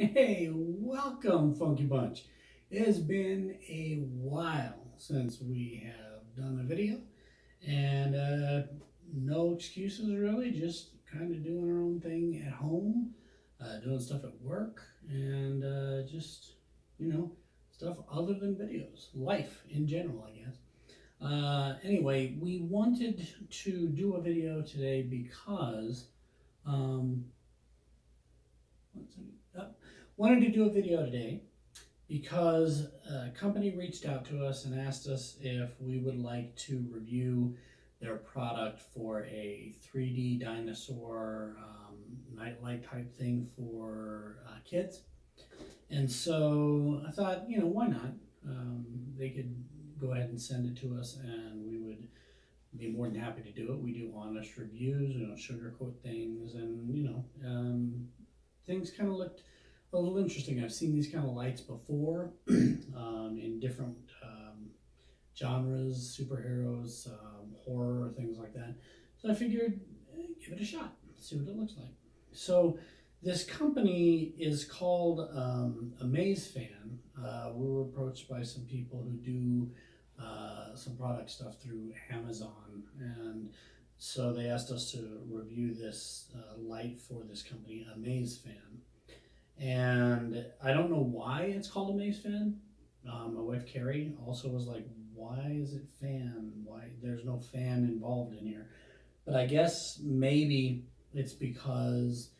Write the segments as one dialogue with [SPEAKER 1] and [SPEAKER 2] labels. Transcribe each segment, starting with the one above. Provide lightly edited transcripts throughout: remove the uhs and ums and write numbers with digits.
[SPEAKER 1] Hey, welcome, Funky Bunch. It has been a while since we have done a video, and no excuses really, just kind of doing our own thing at home, doing stuff at work, and just, stuff other than videos, life in general, I guess. Anyway, we wanted to do a video today because um, one second. Wanted to do a video today because a company reached out to us and asked us if we would like to review their product for a 3D dinosaur nightlight type thing for kids. And so I thought, why not? They could go ahead and send it to us and we would be more than happy to do it. We do honest reviews, we don't sugarcoat things, and things kind of looked a little interesting. I've seen these kind of lights before in different genres, superheroes, horror, things like that. So I figured, give it a shot, see what it looks like. So this company is called Amazefan. We were approached by some people who do some product stuff through Amazon, and so they asked us to review this light for this company, Amazefan. And I don't know why it's called Amazefan. My wife Carrie also was like, "Why is it fan? Why there's no fan involved in here?" But I guess maybe it's because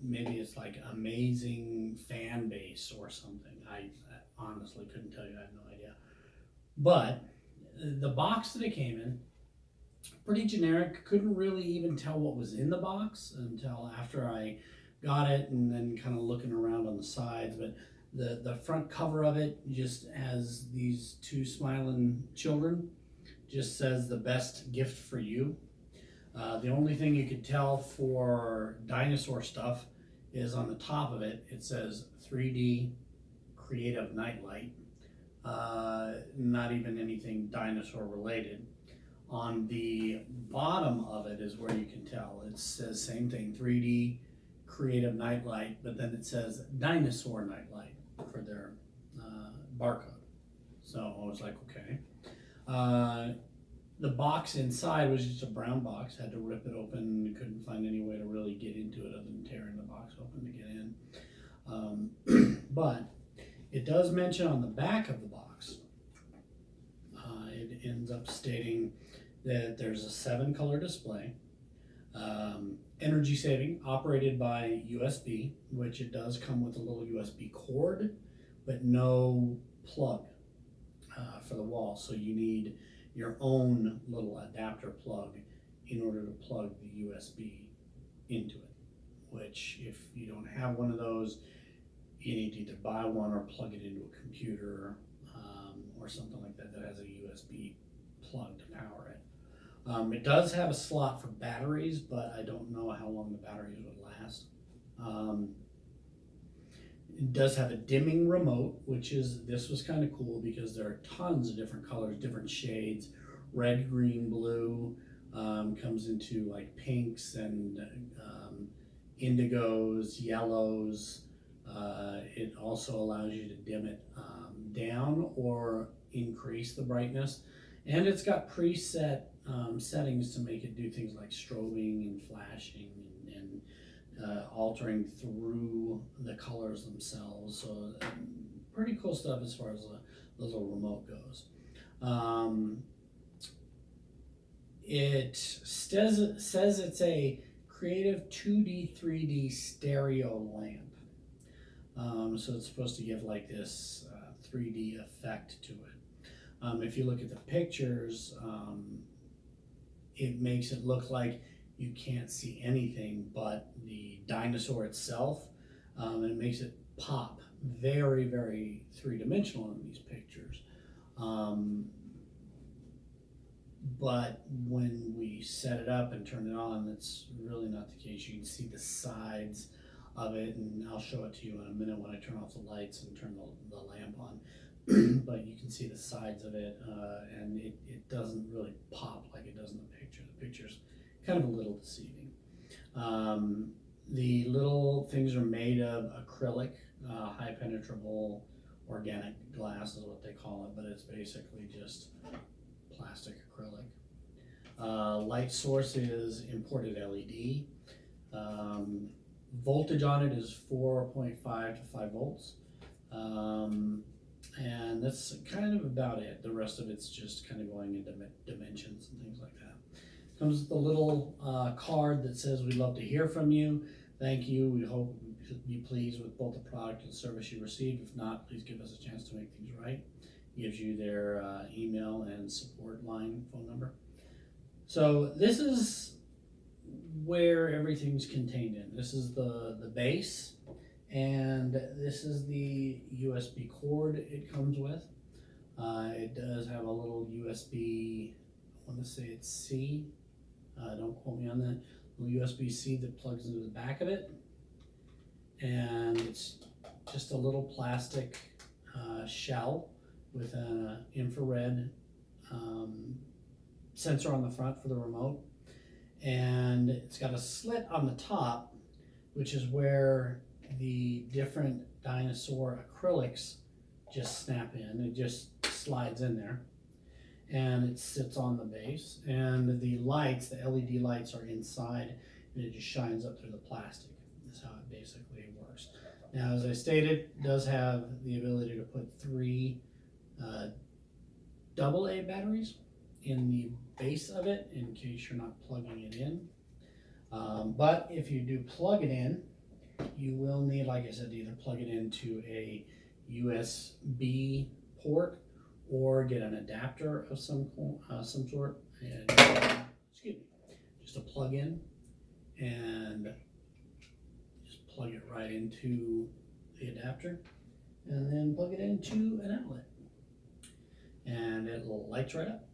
[SPEAKER 1] maybe it's like amazing fan base or something. I honestly couldn't tell you. I have no idea. But the box that it came in, pretty generic. Couldn't really even tell what was in the box until after I got it and then kind of looking around on the sides. But the front cover of it just has these two smiling children. Just says the best gift for you. The only thing you could tell for dinosaur stuff is on the top of it, it says 3D Creative Nightlight. Not even anything dinosaur related. On the bottom of it is where you can tell. It says same thing, 3D Creative Nightlight, but then it says Dinosaur Nightlight for their barcode. So I was like, okay. The box inside was just a brown box. Had to rip it open. Couldn't find any way to really get into it other than tearing the box open to get in. But it does mention on the back of the box, it ends up stating that there's a 7-color display, energy saving, operated by USB, which it does come with a little USB cord, but no plug for the wall. So you need your own little adapter plug in order to plug the USB into it, which if you don't have one of those, you need to either buy one or plug it into a computer or something like that that has a USB plug to power it. It does have a slot for batteries, but I don't know how long the batteries would last. It does have a dimming remote, this was kind of cool because there are tons of different colors, different shades, red, green, blue, comes into like pinks and indigos, yellows. It also allows you to dim it down or increase the brightness. And it's got preset settings to make it do things like strobing and flashing and altering through the colors themselves. So pretty cool stuff as far as the little remote goes. It says it's a creative 2D, 3D stereo lamp. So it's supposed to give like this 3D effect to it. If you look at the pictures, it makes it look like you can't see anything but the dinosaur itself. It makes it pop very, very three-dimensional in these pictures. But when we set it up and turn it on, that's really not the case. You can see the sides of it, and I'll show it to you in a minute when I turn off the lights and turn the lamp on. But you can see the sides of it, and it doesn't really pop like it does in the picture. The picture's kind of a little deceiving. The little things are made of acrylic, high penetrable organic glass is what they call it, but it's basically just plastic acrylic. Light source is imported LED. Voltage on it is 4.5 to 5 volts. And that's kind of about it. The rest of it's just kind of going into dimensions and things like that. Comes with a little card that says, "We'd love to hear from you. Thank you. We hope you'll be pleased with both the product and service you received. If not, please give us a chance to make things right." Gives you their email and support line phone number. So this is where everything's contained in. This is the base, and this is the USB cord it comes with. It does have a little USB, I want to say it's C, don't quote me on that, little USB-C that plugs into the back of it. And it's just a little plastic shell with an infrared sensor on the front for the remote. And it's got a slit on the top, which is where the different Dinosaur acrylics just snap in. It just slides in there, and it sits on the base. And the lights, the LED lights, are inside, and it just shines up through the plastic. That's how it basically works. Now, as I stated, it does have the ability to put 3 AA batteries in the base of it in case you're not plugging it in. But if you do plug it in, you will need, like I said, to either plug it into a USB port or get an adapter of some sort. And, excuse me, just a plug in, and just plug it right into the adapter, and then plug it into an outlet, and it lights right up.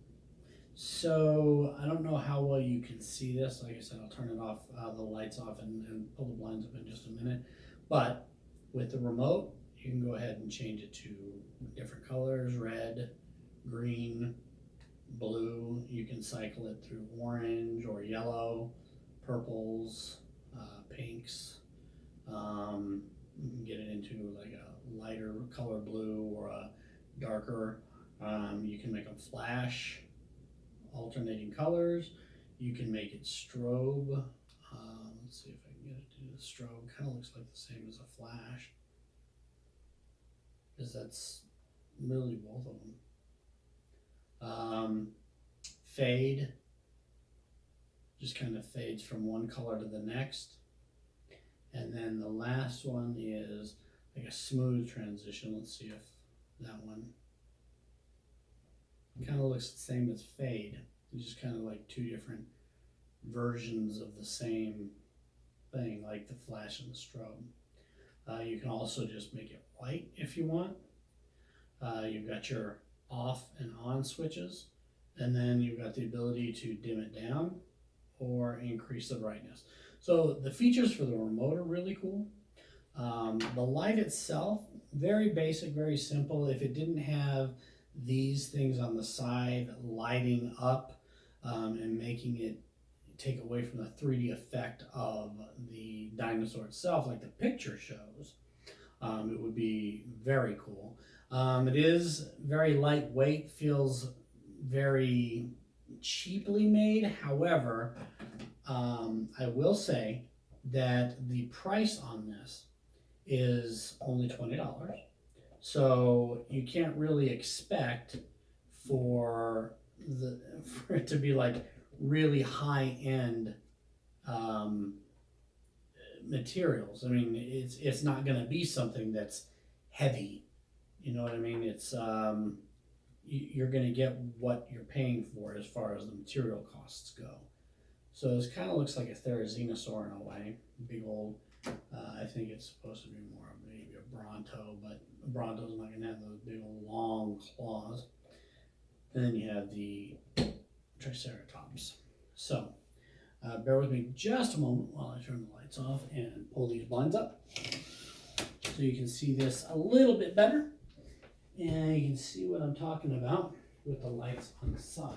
[SPEAKER 1] So I don't know how well you can see this. Like I said, I'll turn it off, the lights off, and pull the blinds up in just a minute. But with the remote, you can go ahead and change it to different colors: red, green, blue. You can cycle it through orange or yellow, purples, pinks. You can get it into like a lighter color blue or a darker. You can make them flash, alternating colors. You can make it strobe. Let's see if I can get it to do the strobe. Kind of looks like the same as a flash, because that's really both of them. Fade, just kind of fades from one color to the next. And then the last one is like a smooth transition. Let's see if that one kind of looks the same as fade. It's just kind of like 2 different versions of the same thing, like the flash and the strobe. You can also just make it white if you want. You've got your off and on switches, and then you've got the ability to dim it down or increase the brightness. So the features for the remote are really cool. The light itself, very basic, very simple. If it didn't have these things on the side lighting up and making it take away from the 3D effect of the dinosaur itself, like the picture shows, it would be very cool. It is very lightweight, feels very cheaply made. However, I will say that the price on this is only $20. So you can't really expect for it to be like really high-end materials. I mean, it's not going to be something that's heavy. You know what I mean? It's you're going to get what you're paying for as far as the material costs go. So this kind of looks like a Therizinosaur in a way, big old. I think it's supposed to be more of maybe a Bronto, but a Bronto's not going to have those big old long claws. And then you have the Triceratops. So bear with me just a moment while I turn the lights off and pull these blinds up, so you can see this a little bit better, and you can see what I'm talking about with the lights on the side.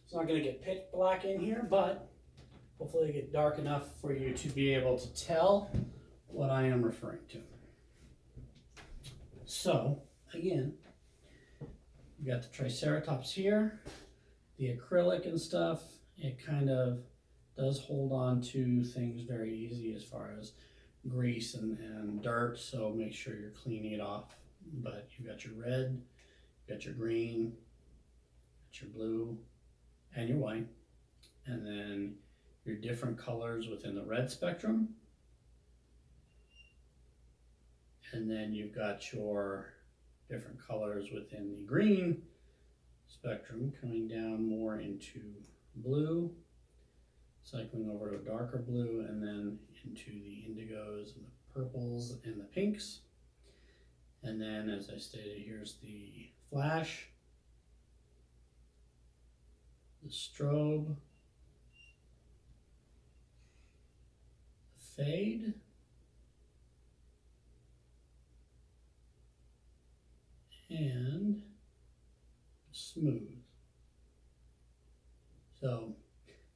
[SPEAKER 1] It's not going to get pitch black in here, but Hopefully they get dark enough for you to be able to tell what I am referring to. So, again, we got the Triceratops here, the acrylic and stuff. It kind of does hold on to things very easy as far as grease and dirt, so make sure you're cleaning it off. But you've got your red, you've got your green, got your blue, and your white, and then your different colors within the red spectrum. And then you've got your different colors within the green spectrum, coming down more into blue, cycling over to a darker blue, and then into the indigos and the purples and the pinks. And then, as I stated, here's the flash, the strobe, the fade, and smooth. So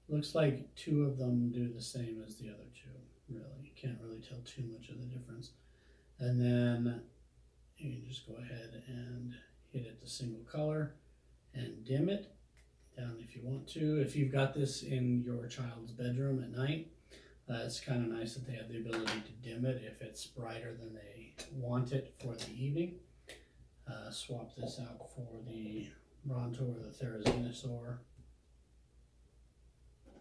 [SPEAKER 1] looks like two of them do the same as the other two. Really, you can't really tell too much of the difference. And then you can just go ahead and hit it the single color and dim it down if you want to. If you've got this in your child's bedroom at night, it's kind of nice that they have the ability to dim it if it's brighter than they want it for the evening. Swap this out for the Bronto or the Therizinosaur.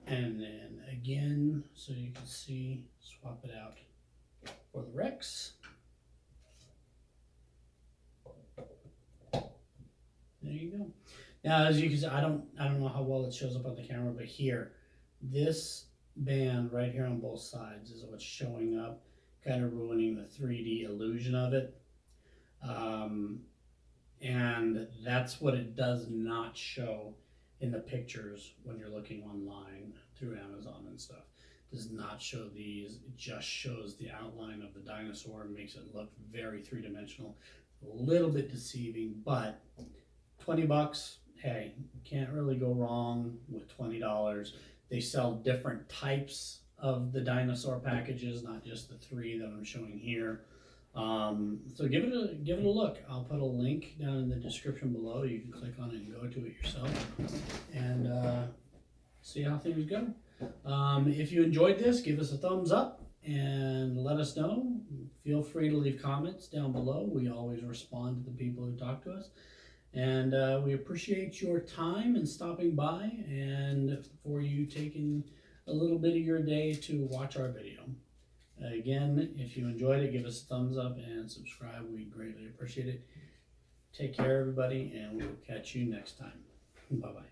[SPEAKER 1] And then again, so you can see, swap it out for the Rex. There you go. Now, as you can see, I don't know how well it shows up on the camera, but here, this band right here on both sides is what's showing up, kind of ruining the 3D illusion of it. And that's what it does not show in the pictures when you're looking online through Amazon and stuff. It does not show these. It just shows the outline of the dinosaur and makes it look very three-dimensional. A little bit deceiving, but 20 bucks, hey, can't really go wrong with $20. They sell different types of the dinosaur packages, not just the 3 that I'm showing here. So give it a look. I'll put a link down in the description below. You can click on it and go to it yourself and see how things go. If you enjoyed this, give us a thumbs up and let us know. Feel free to leave comments down below. We always respond to the people who talk to us. And we appreciate your time and stopping by and for you taking a little bit of your day to watch our video. Again, if you enjoyed it, give us a thumbs up and subscribe. We greatly appreciate it. Take care, everybody, and we'll catch you next time. Bye-bye.